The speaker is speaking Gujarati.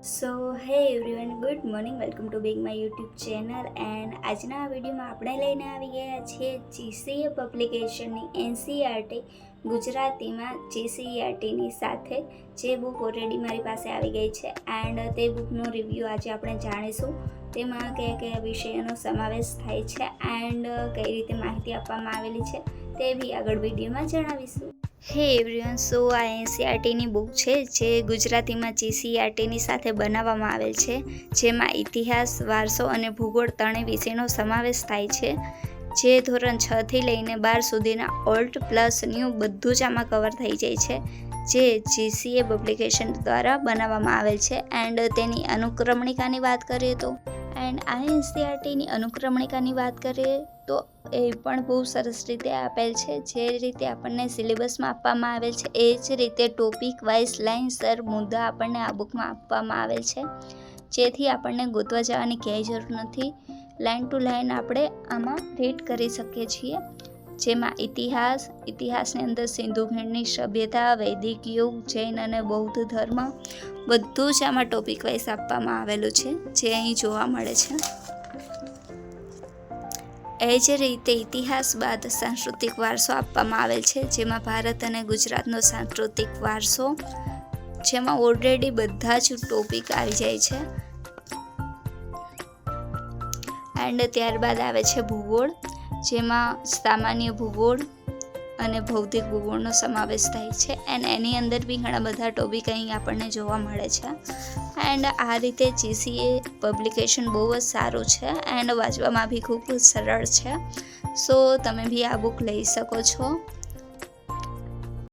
સો હે everyone, good morning. Welcome to back my YouTube channel. And આજના આ વિડીયોમાં આપણે લઈને આવી ગયા છીએ જીસીએ પબ્લિકેશનની એનસીઈઆરટી ગુજરાતીમાં જીસીઈઆરટીની સાથે જે બુક ઓલરેડી મારી પાસે આવી ગઈ છે. એન્ડ તે બુકનો રિવ્યૂ આજે આપણે જાણીશું. તેમાં કયા કયા વિષયોનો સમાવેશ થાય છે એન્ડ કઈ રીતે માહિતી આપવામાં આવેલી છે તે બી આગળ વિડીયોમાં જણાવીશું. હે એવરીવન, સો આ એનસીઈઆરટીની બુક છે જે ગુજરાતીમાં જીસીઈઆરટીની સાથે બનાવવામાં આવેલ છે, જેમાં ઇતિહાસ, વારસો અને ભૂગોળ ત્રણેય વિષયનો સમાવેશ થાય છે. જે ધોરણ 6 થી લઈને 12 સુધીના ઓલ્ડ પ્લસ ન્યૂ બધું જ આમાં કવર થઈ જાય છે, જે જીસીએ પબ્લિકેશન દ્વારા બનાવવામાં આવેલ છે. એન્ડ તેની અનુક્રમણિકાની વાત કરીએ તો આ એનસીઈઆરટીની અનુક્રમણિકાની વાત કરીએ તો એ પણ બહુ સરસ રીતે આપેલ છે. જે રીતે આપણને સિલેબસમાં આપવામાં આવેલ છે એ જ રીતે ટોપિક વાઇઝ લાઇનસર મુદ્દા આપણને આ બુકમાં આપવામાં આવેલ છે, જેથી આપણને ગોતવા જવાની ક્યાંય જરૂર નથી. લાઇન ટુ લાઇન આપણે આમાં રીડ કરી શકીએ છીએ. જેમાં ઇતિહાસની અંદર સિંધુ ખીણની સભ્યતા, વૈદિક યુગ, જૈન અને બૌદ્ધ ધર્મ બધું જ આમાં ટોપિક વાઇઝ આપવામાં આવેલું છે, જે અહીં જોવા મળે છે. એ જ રીતે ઇતિહાસ બાદ સાંસ્કૃતિક વારસો આપવામાં આવેલ છે, જેમાં ભારત અને ગુજરાતનો સાંસ્કૃતિક વારસો, જેમાં ઓલરેડી બધા જ ટોપિક આવી જાય છે. એન્ડ ત્યારબાદ આવે છે ભૂગોળ, જેમાં સામાન્ય ભૂગોળ અને ભૌતિક ભૂગોળનો સમાવેશ થાય છે. એન્ડ એની અંદર બી ઘણા બધા ટોપિક અહીં આપણને જોવા મળે છે. એન્ડ આ રીતે જીસીએ પબ્લિકેશન બહુ જ સારું છે એન્ડ વાંચવામાં બી ખૂબ સરળ છે. સો તમે બી આ બુક લઈ શકો છો.